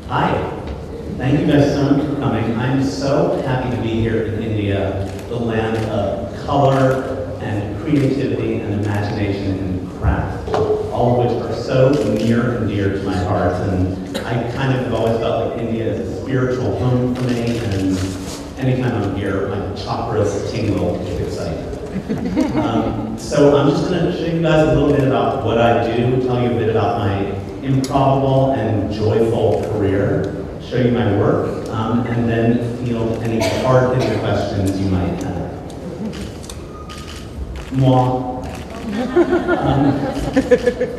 Hi, thank you guys so much for coming. I'm so happy to be here in India, the land of color and creativity and imagination and craft, all of which are so near and dear to my heart. And I kind of have always felt like India is a spiritual home for me, and anytime I'm here, my chakras tingle with excitement. So I'm just going to show you guys a little bit about what I do, tell you a bit about my improbable and joyful career, show you my work, and then field any hard-hitting questions you might have. Moi.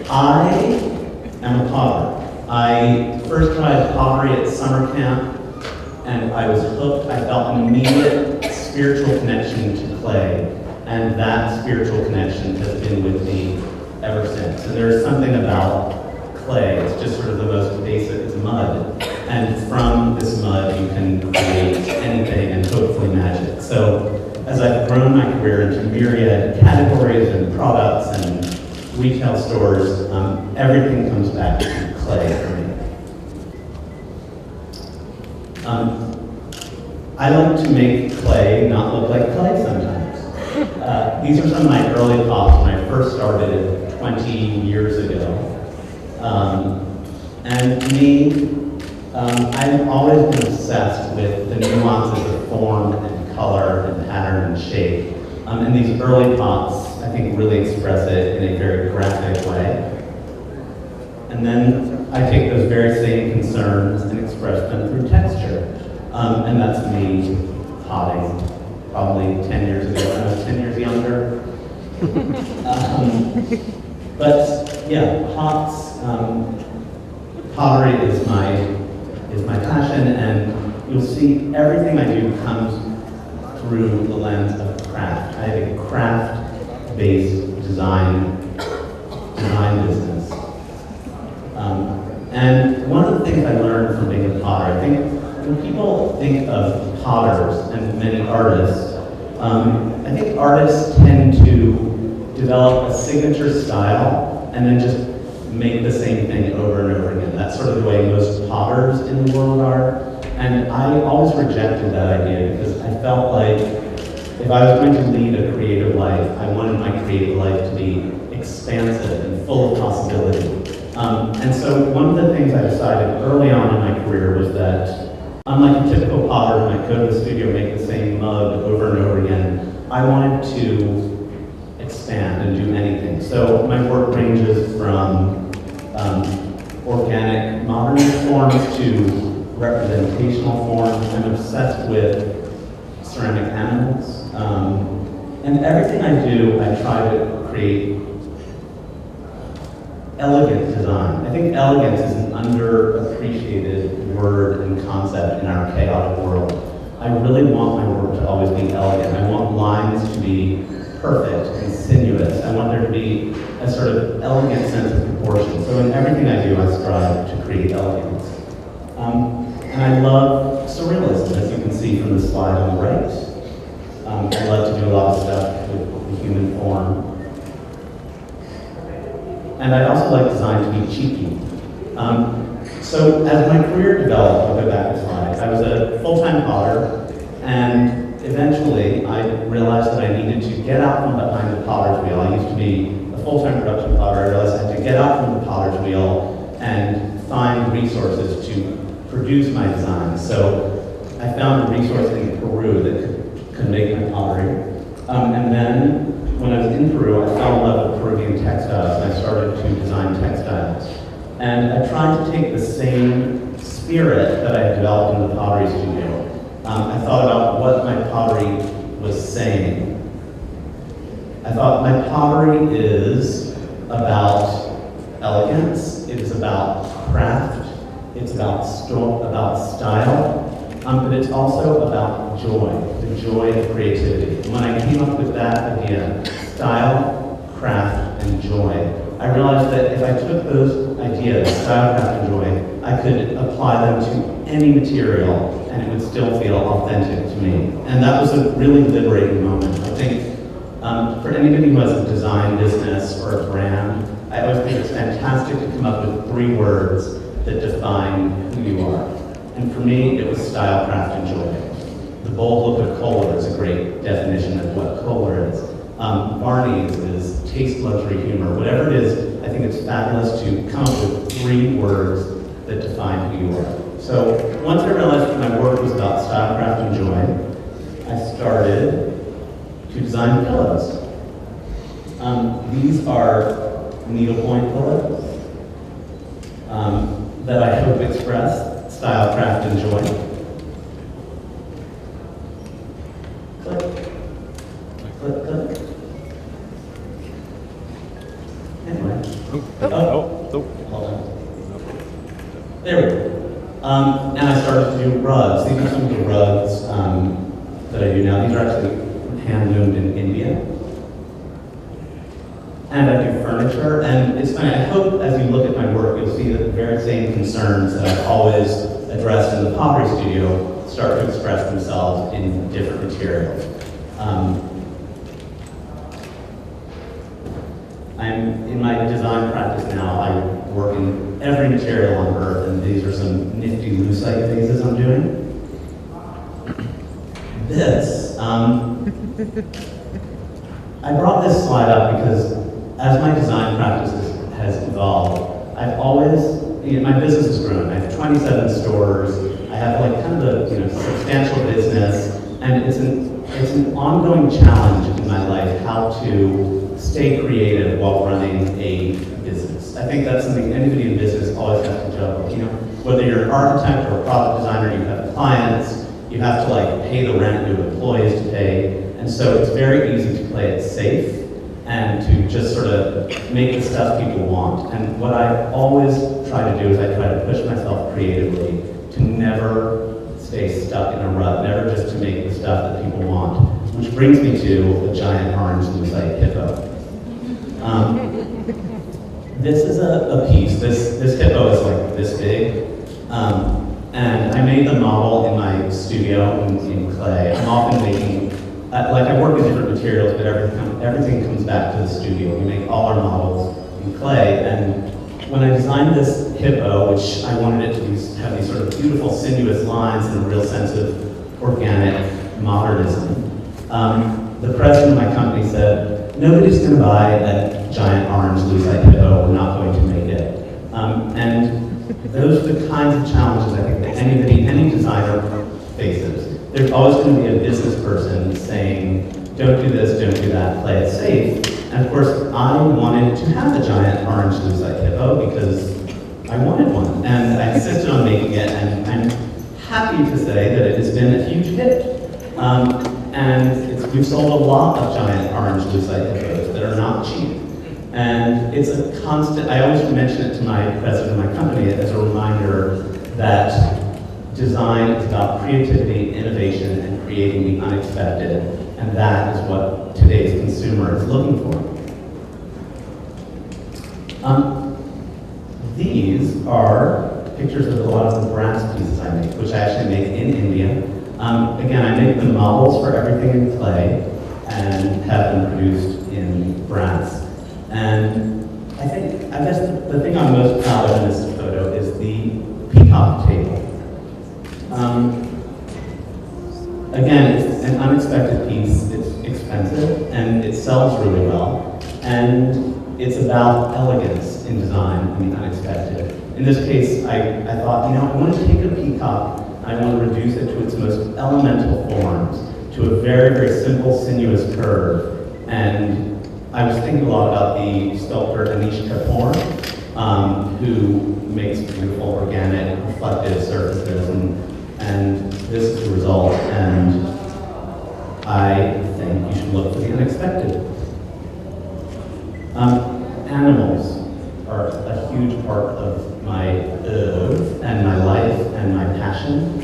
I am a potter. I first tried pottery at summer camp, and I was hooked. I felt an immediate spiritual connection to clay, and that spiritual connection has been with me ever since. And there's something about clay, it's just sort of the most basic, it's mud. And from this mud, you can create anything and hopefully magic. So as I've grown my career into myriad categories and products and retail stores, everything comes back to clay for me. I like to make clay not look like clay sometimes. These are some of my early pots when I first started 20 years ago. And me, I've always been obsessed with the nuances of form and color and pattern and shape. And these early pots, I think, really express it in a very graphic way. And then I take those very same concerns and express them through texture. And that's me potting, probably 10 years ago when I was 10 years younger. But yeah, pots, pottery is my passion, and you'll see everything I do comes through the lens of craft. I have a craft-based design business. And one of the things I learned from being a potter, I think when people think of potters and many artists, I think artists tend to develop a signature style and then just make the same thing over and over again. That's sort of the way most potters in the world are. And I always rejected that idea because I felt like if I was going to lead a creative life, I wanted my creative life to be expansive and full of possibility. And so one of the things I decided early on in my career was that unlike a typical potter who might go to the studio and make the same mug over and over again, I wanted to expand and do anything. So my work ranges from organic modern forms to representational forms. I'm obsessed with ceramic animals. And everything I do, I try to create elegant design. I think elegance is an underappreciated word and concept in our chaotic world. I really want my work to always be elegant. I want lines to be perfect and sinuous. I want there to be a sort of elegant sense of proportion. So in everything I do, I strive to create elegance. And I love surrealism, as you can see from the slide on the right. I love to do a lot of stuff with the human form. And I also like design to be cheeky. So as my career developed, I'll go back a slide, I was a full-time potter, and eventually I realized that I needed to get out from behind the potter's wheel. I used to be a full-time production potter. I realized I had to get out from the potter's wheel and find resources to produce my designs. So I found a resource in Peru that could make my pottery. And then when I was in Peru, I fell in love with Peruvian textiles, and I started to design textiles. And I tried to take the same spirit that I had developed in the pottery studio. I thought about what my pottery was saying. I thought my pottery is about elegance, it is about craft, it's about style, but it's also about joy, the joy of creativity. And when I came up with that idea, style, craft, and joy, I realized that if I took those ideas, style, craft, and joy, I could apply them to any material and it would still feel authentic to me. And that was a really liberating moment. I think for anybody who has a design business or a brand, I always think it's fantastic to come up with 3 words that define who you are. And for me, it was style, craft, and joy. The bold look of Kohler is a great definition of what Kohler is. Barney's is taste, luxury, humor. Whatever it is, I think it's fabulous to come up with 3 words that define who you are. So once I realized that my work was about style, craft, and joy, I started to design pillows. These are needlepoint pillows that I hope express style, craft, and joy. Click, click, click. Anyway. Hold on. There we go. And I started to do rugs. These are some of the rugs that I do now. These are actually hand-loomed in India. And I do furniture, and it's funny, I hope as you look at my work, you'll see that the very same concerns that I've always addressed in the pottery studio start to express themselves in different materials. In my design practice now, I work in every material on earth, and these are some nifty lucite vases I'm doing. This, I brought this slide up because as my design practice has evolved, I've always, my business has grown. I have 27 stores. I have like kind of a substantial business, and it's an ongoing challenge in my life how to stay creative while running a business. I think that's something anybody in business always has to juggle. Whether you're an architect or a product designer, you have clients, you have to like pay the rent, you have employees to pay, and so it's very easy to play it safe and to just sort of make the stuff people want. And what I always try to do is I try to push myself creatively to never stay stuck in a rut, never just to make the stuff that people want. Which brings me to a giant orange lucite hippo. This is a piece. This hippo is like this big. And I made the model in my studio in clay. I'm often making, I work with different materials, but everything comes back to the studio. We make all our models in clay. And when I designed this hippo, which I wanted it to have these sort of beautiful sinuous lines and a real sense of organic modernism, the president of my company said, nobody's going to buy that giant orange lucite hippo, we're not going to make it. And those are the kinds of challenges I think that any designer faces. There's always going to be a business person saying, don't do this, don't do that, play it safe. And of course, I wanted to have a giant orange lucite hippo because I wanted one. And I insisted on making it, and I'm happy to say that it has been a huge hit. And we've sold a lot of giant orange lucite hippos that are not cheap. And it's a constant, I always mention it to my president of my company as a reminder that design is about creativity, innovation, and creating the unexpected. And that is what today's consumer is looking for. These are pictures of a lot of the brass pieces I make, which I actually make in India. Again, I make the models for everything in clay and have them produced in brass. And I guess the thing I'm most proud of in this photo is the peacock table. Again, it's an unexpected piece, it's expensive, and it sells really well. And it's about elegance in design and the unexpected. In this case, I thought, I want to take a peacock, I want to reduce it to its most elemental forms, to a very, very simple, sinuous curve. And I was thinking a lot about the sculptor Anish Kapoor, who makes beautiful, organic, reflective surfaces, and this is the result. And I think you should look for the unexpected. Animals are a huge part of my oeuvre and my life and my passion.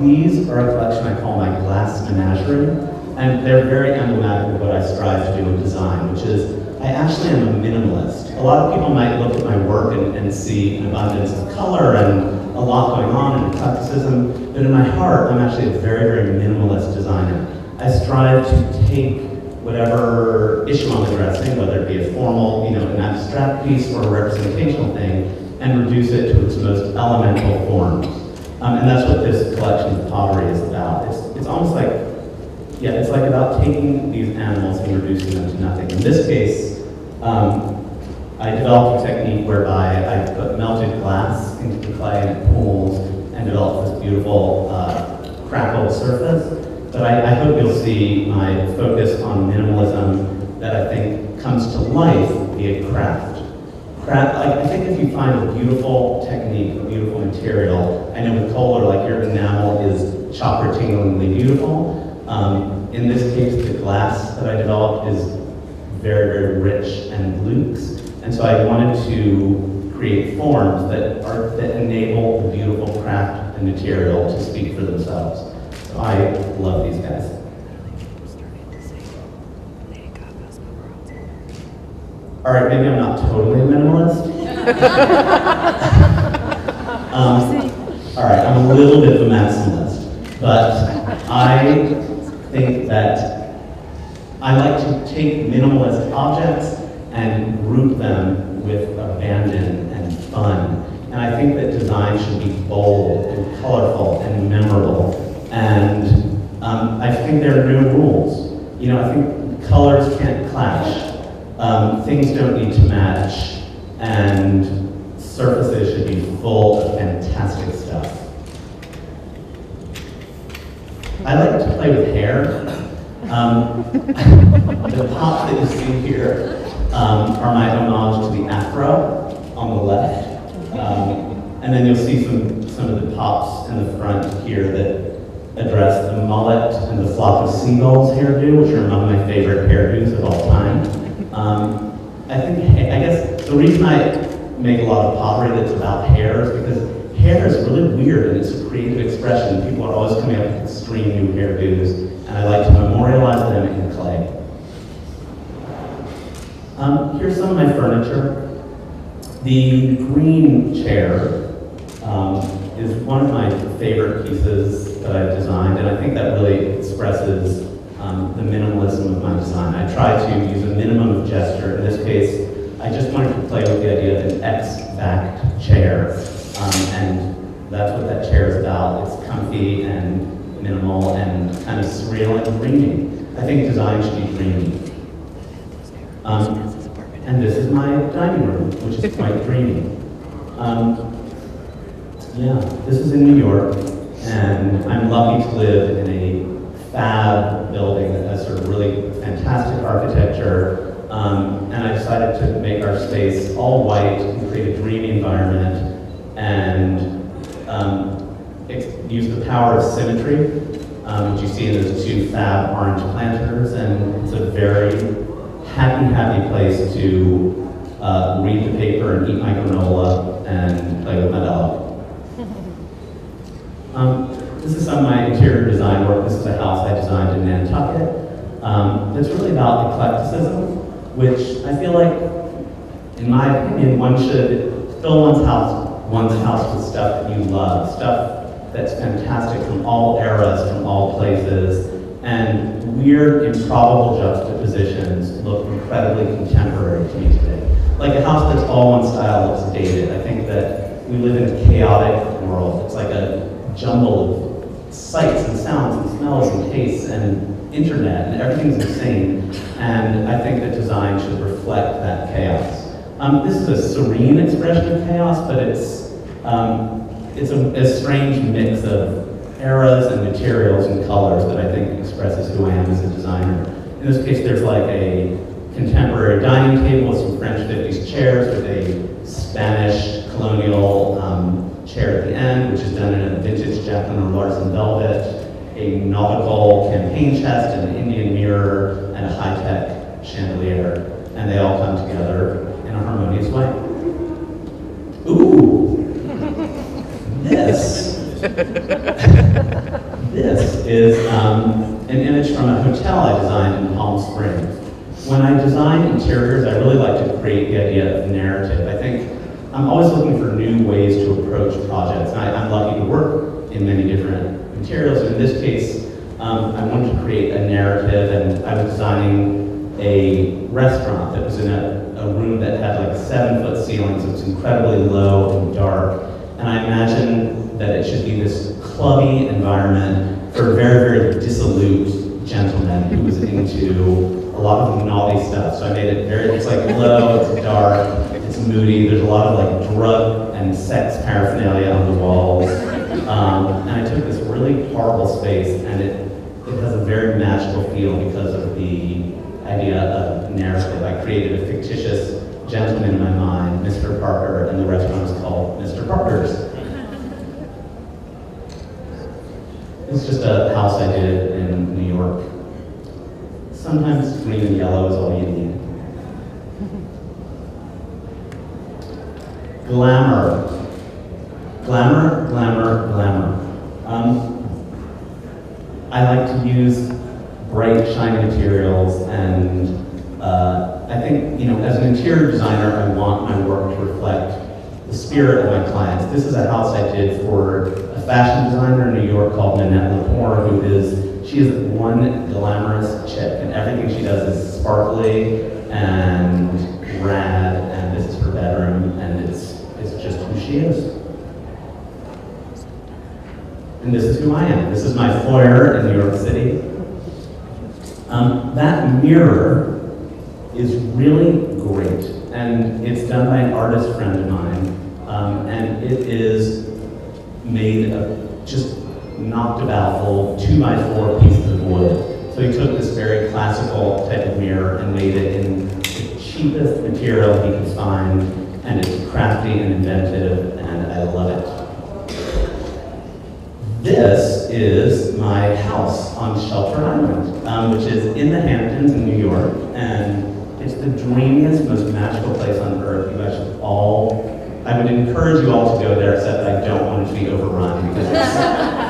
These are a collection I call my glass menagerie, and they're very emblematic of what I strive to do in design, which is I actually am a minimalist. A lot of people might look at my work and see an abundance of color and a lot going on and eclecticism, but in my heart, I'm actually a very, very minimalist designer. I strive to take whatever issue on the dressing, whether it be a formal, an abstract piece or a representational thing, and reduce it to its most elemental forms. And that's what this collection of pottery is about. It's almost like, it's like about taking these animals and reducing them to nothing. In this case, I developed a technique whereby I put melted glass into the clay and it pools and developed this beautiful crackled surface. But I hope you'll see my focus on minimalism that I think comes to life via craft. I think if you find a beautiful technique, a beautiful material, I know with Kohler, like your enamel is chakra-tinglingly beautiful. In this case, the glass that I developed is very, very rich and luxe. And so I wanted to create forms that enable the beautiful craft and material to speak for themselves. So I love these guys. All right, maybe I'm not totally a minimalist. All right, I'm a little bit of a maximalist, but I think that I like to take minimalist objects and group them with abandon and fun. And I think that design should be bold and colorful and memorable. And I think there are no rules. I think colors can't clash. Things don't need to match, and surfaces should be full of fantastic stuff. I like to play with hair. The pops that you see here are my homage to the afro on the left. And then you'll see some of the pops in the front here that address the mullet and the flock of seagulls hairdo, which are among my favorite hairdos of all time. I guess the reason I make a lot of pottery that's about hair is because hair is really weird and it's a creative expression. People are always coming up with extreme new hairdos, and I like to memorialize them in clay. Here's some of my furniture. The green chair is one of my favorite pieces that I've designed, and I think that really expresses the minimalism of my design. I try to use a minimum of gesture. In this case, I just wanted to play with the idea of an X-backed chair, and that's what that chair is about. It's comfy and minimal and kind of surreal and dreamy. I think design should be dreamy. And this is my dining room, which is quite dreamy. This is in New York, and I'm lucky to live in a fab building that has sort of really fantastic architecture. And I decided to make our space all white and create a dreamy environment and use the power of symmetry, which you see in those two fab orange planters. And it's a very happy place to read the paper and eat my granola and play with my dog. This is some of my interior design work. This is a house I designed in Nantucket. It's really about eclecticism, which I feel like, in my opinion, one should fill one's house with stuff that you love, stuff that's fantastic from all eras, from all places, and weird, improbable juxtapositions look incredibly contemporary to me today. Like a house that's all one style looks dated. I think that we live in a chaotic world. It's like a jumble of sights and sounds and smells and tastes and internet, and everything's insane. And I think that design should reflect that chaos. This is a serene expression of chaos, but it's a strange mix of eras and materials and colors that I think expresses who I am as a designer. In this case, there's like a contemporary dining table with some French 50s chairs with a Spanish colonial chair at the end, which is done in a vintage Jacqueline or Larson velvet, a nautical campaign chest, and an Indian mirror, and a high-tech chandelier. And they all come together in a harmonious way. Ooh! This is an image from a hotel I designed in Palm Springs. When I design interiors, I really like to create the idea of narrative. I think I'm always looking for new ways to approach projects. I'm lucky to work in many different materials. In this case, I wanted to create a narrative, and I was designing a restaurant that was in a room that had like 7-foot ceilings. It was incredibly low and dark. And I imagined that it should be this clubby environment for a very, very dissolute gentleman who was into a lot of naughty stuff. So I made it very, it's like low, it's dark, it's moody, there's a lot of like drug and sex paraphernalia on the walls. And I took this really horrible space, and it has a very magical feel because of the idea of narrative. I created a fictitious gentleman in my mind, Mr. Parker, and the restaurant is called Mr. Parker's. It's just a house I did in New York. Sometimes green and yellow is all you need. Glamour. Glamour, glamour, glamour. I like to use bright, shiny materials, and I think, as an interior designer, I want my work to reflect the spirit of my clients. This is a house I did for a fashion designer in New York called Nanette Lepore, she is one glamorous chick, and everything she does is sparkly and rad, and this is her bedroom, and it's just who she is. And this is who I am. This is my foyer in New York City. That mirror is really great, and it's done by an artist friend of mine, and it is made of just knocked about full 2x4 pieces of wood. So he took this very classical type of mirror and made it in the cheapest material he could find, and it's crafty and inventive, and I love it. This is my house on Shelter Island, which is in the Hamptons in New York, and it's the dreamiest, most magical place on earth. You guys should I would encourage you all to go there, except I don't want it to be overrun because it's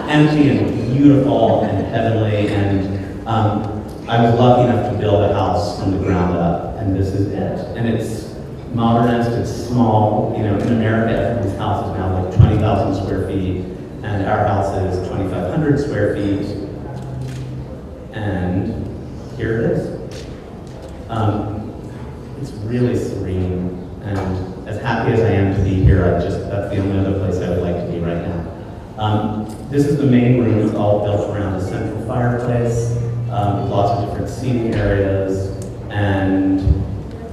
empty and beautiful and heavenly, and I was lucky enough to build a house from the ground up, and this is it. And it's modernist, it's small. In America, everyone's house is now like 20,000 square feet. And our house is 2,500 square feet, and here it is. It's really serene, and as happy as I am to be here, that's the only other place I would like to be right now. This is the main room. It's all built around a central fireplace, lots of different seating areas, and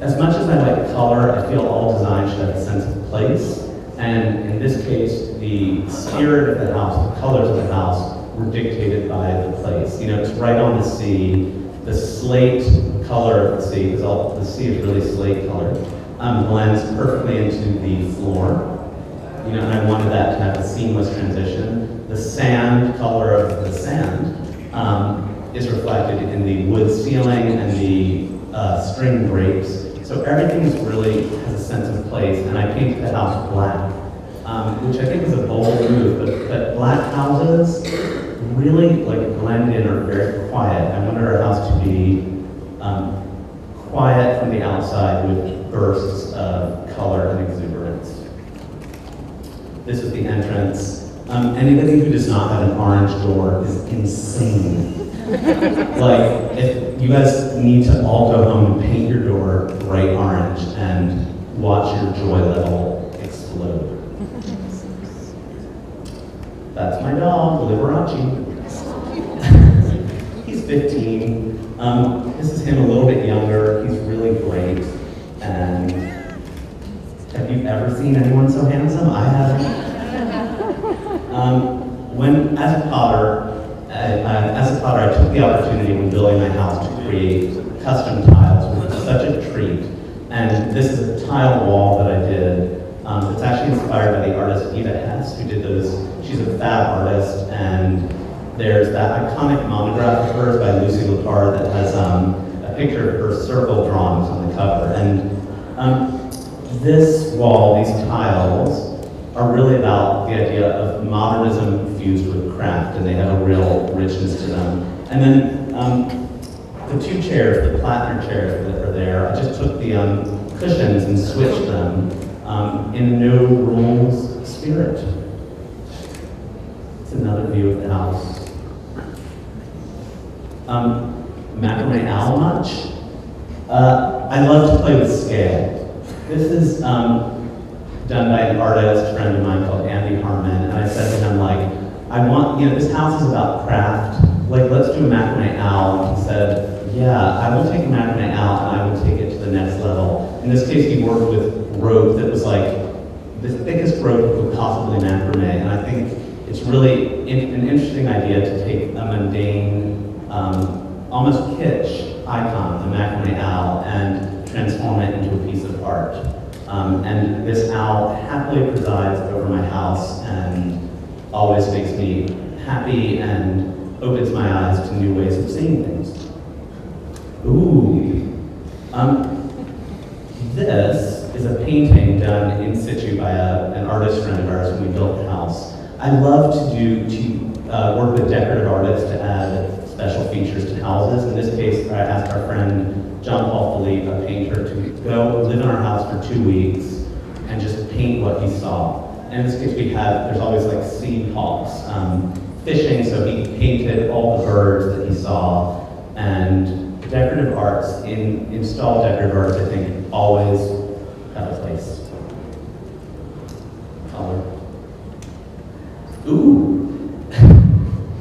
as much as I like color, I feel all design should have a sense of place. And in this case, the spirit of the house, the colors of the house, were dictated by the place. It's right on the sea. The slate color of the sea, because the sea is really slate colored, blends perfectly into the floor. And I wanted that to have a seamless transition. The sand color of the sand is reflected in the wood ceiling and the string drapes. So everything really has a sense of place, and I painted the house black, which I think is a bold move, but black houses really blend in or are very quiet. I wanted our house to be quiet from the outside with bursts of color and exuberance. This is the entrance. Anybody who does not have an orange door is insane. If you guys need to all go home and paint your door bright orange and watch your joy level explode. That's my dog, Liberace. He's 15. This is him a little bit younger. He's really great. And have you ever seen anyone so handsome? I haven't. As a potter, I took the opportunity when building my house to create custom tiles, which was such a treat. And this is a tile wall that I did. It's actually inspired by the artist Eva Hess, who did those. She's a fab artist, and there's that iconic monograph of hers by Lucy Lepard that has a picture of her circle drawings on the cover. And this wall, these tiles, are really about the idea of modernism fused with craft, and they have a real richness to them. And then the two chairs, the Plattner chairs that are there, I just took the cushions and switched them in no rules spirit. It's another view of the house. Macrame owl much? I love to play with scale. This is done by an artist friend of mine called Andy Harmon, and I said to him, like, I want, this house is about craft, like, let's do a macrame owl. And he said, yeah, I will take a macrame owl and I will take it to the next level. In this case, he worked with rope that was like the thickest rope you could possibly macrame, and I think it's really an interesting idea to take a mundane, almost kitsch icon, the macrame owl, and transform it into a piece of art. And this owl happily presides over my house and always makes me happy and opens my eyes to new ways of seeing things. Ooh. This is a painting done in situ by an artist friend of ours when we built the house. I love to work with decorative artists to add special features to houses. In this case, I asked our friend John Paul Philippe, a painter, to go live in our house for 2 weeks and just paint what he saw. And in this case, there's always like sea hawks fishing, so he painted all the birds that he saw. And decorative arts, installed decorative arts, I think, always have a place. Color. Ooh.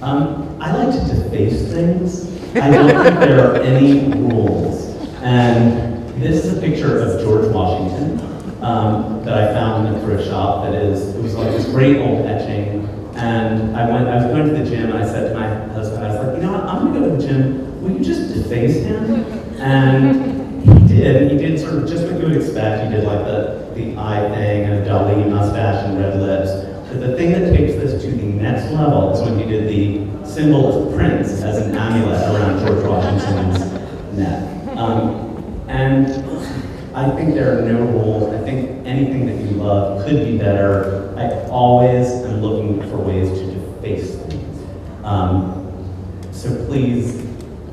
I like to deface things. I don't think there are any rules. And this is a picture of George Washington that I found in a thrift shop it was like this great old etching. And I was going to the gym and I said to my husband, I was like, you know what, I'm gonna go to the gym, will you just deface him? And he did sort of just what you would expect. He did like the eye thing and a Dali mustache and red lips. But the thing that takes this to the next level is when he did the symbol of Prince as an amulet around George Washington's neck. And I think there are no rules. I think anything that you love could be better. I always am looking for ways to deface things. So please,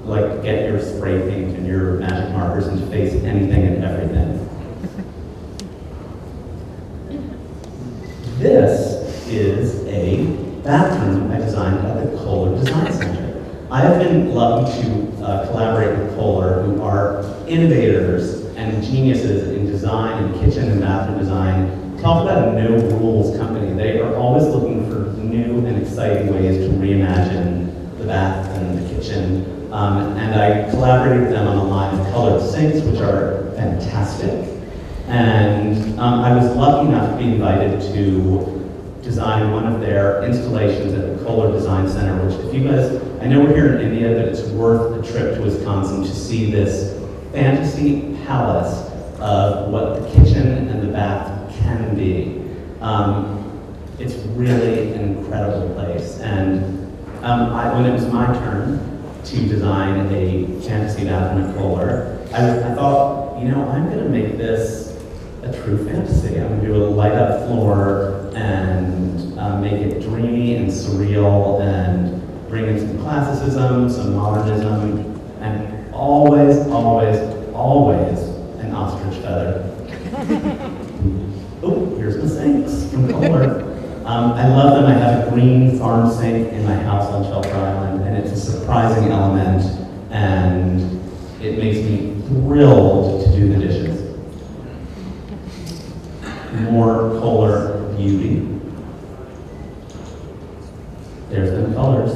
like, get your spray paint and your magic markers and deface anything and everything. This is a bathroom I designed at the Kohler Design Center. I have been lucky to collaborate with Kohler, who are innovators and geniuses in design and kitchen and bathroom design. Talk about a no-rules company. They are always looking for new and exciting ways to reimagine the bath and the kitchen. And I collaborated with them on a line of colored sinks, which are fantastic. And I was lucky enough to be invited to design one of their installations at the Kohler Design Center, which, if you guys, I know we're here in India, but it's worth a trip to Wisconsin to see this fantasy palace of what the kitchen and the bath can be. It's really an incredible place. And when it was my turn to design a fantasy bathroom at Kohler, I thought, I'm going to make this a true fantasy. I'm going to do a light up floor and make it dreamy and surreal and bring in some classicism, some modernism, and always, always, always an ostrich feather. Oh, here's the sinks from Kohler. I love them. I have a green farm sink in my house on Shelter Island, and it's a surprising element, and it makes me thrilled to do the dishes. More Kohler beauty. There's the colors.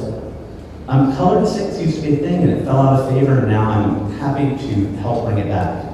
Colored sinks used to be a thing, and it fell out of favor, and now I'm happy to help bring it back.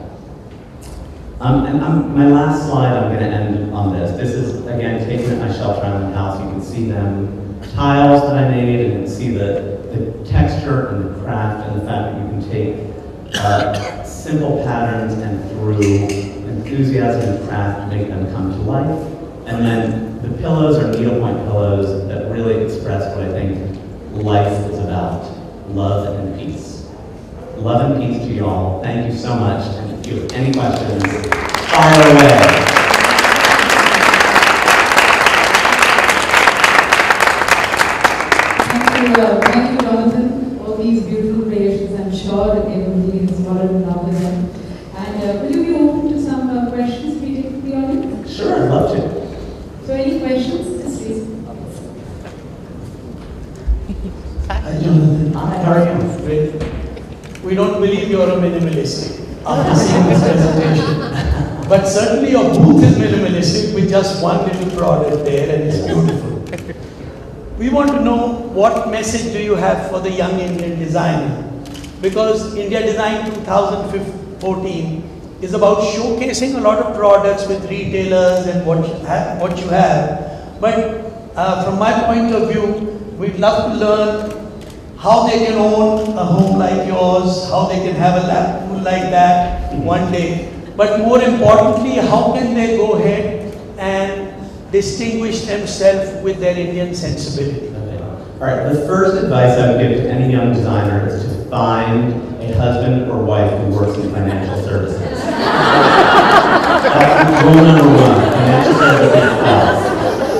My last slide, I'm going to end on this. This is, again, taken at my Shelter Island house. You can see them tiles that I made, and you can see the texture and the craft, and the fact that you can take simple patterns and through enthusiasm and craft make them come to life. And then the pillows are needlepoint pillows that really express what I think life is about: love and peace. Love and peace to you all. Thank you so much. And if you have any questions, fire away. Thank you, Jonathan. All these beautiful creations, I'm sure everybody has fallen in love with them. And will you be open to some questions we take from the audience? Sure, I'd love to. So any questions? Just please. Hi, Jonathan. Hi, how are you? Great. We don't believe you're a minimalist. after seeing this presentation. But certainly your booth is minimalistic with just one little product there, and it's beautiful. We want to know what message do you have for the young Indian designer? Because India Design 2014 is about showcasing a lot of products with retailers and what you have. But from my point of view, we'd love to learn how they can own a home like yours, how they can have a lap pool like that one day. But more importantly, how can they go ahead and distinguish themselves with their Indian sensibility? Okay. All right, the first advice I would give to any young designer is to find a husband or wife who works in financial services. That's rule number one, financial services plus.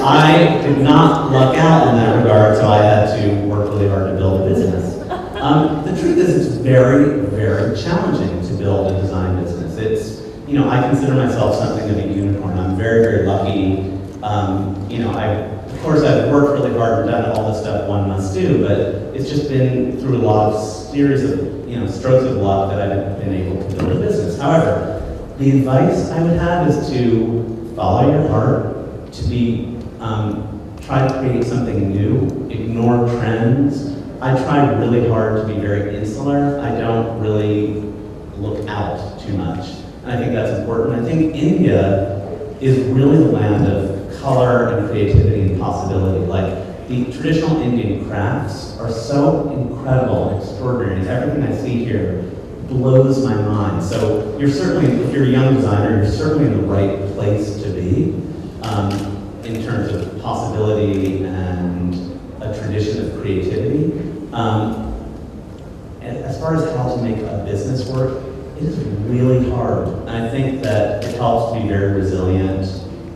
I did not luck out in that regard, so I had to work really hard to build a business. The truth is it's very, very challenging to build a design business. It's, you know, I consider myself something of a unicorn. I'm very, very lucky. You know, of course I've worked really hard and done all the stuff one must do, but it's just been through a lot of series of, you know, strokes of luck that I've been able to build a business. However, the advice I would have is to follow your heart, to be, try to create something new, ignore trends. I try really hard to be very insular. I don't really look out too much. And I think that's important. I think India is really the land of color and creativity and possibility. Like, the traditional Indian crafts are so incredible and extraordinary, and everything I see here blows my mind. So you're certainly, if you're a young designer, you're certainly in the right place to be in terms of possibility and a tradition of creativity. And as far as how to make a business work, it is really hard. And I think that it helps to be very resilient.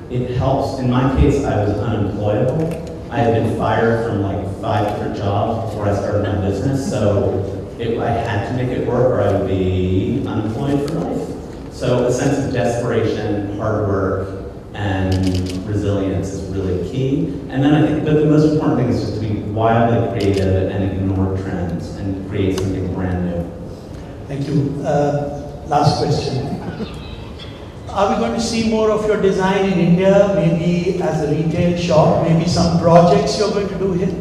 It helps, in my case, I was unemployable. I had been fired from like 5 different jobs before I started my business, so I had to make it work or I would be unemployed for life. So a sense of desperation, hard work, and resilience is really key. And then I think that the most important thing is just to be wildly creative and ignore trends and create something brand new. Thank you. Last question. Are we going to see more of your design in India, maybe as a retail shop, maybe some projects you're going to do here?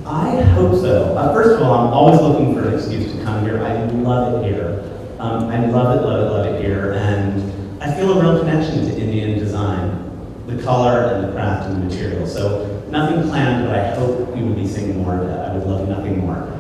I hope so. First of all, I'm always looking for an excuse to come here. I love it here. I love it here. And I feel a real connection to Indian design, the color and the craft and the material. So nothing planned, but I hope we will be seeing more of that. I would love nothing more.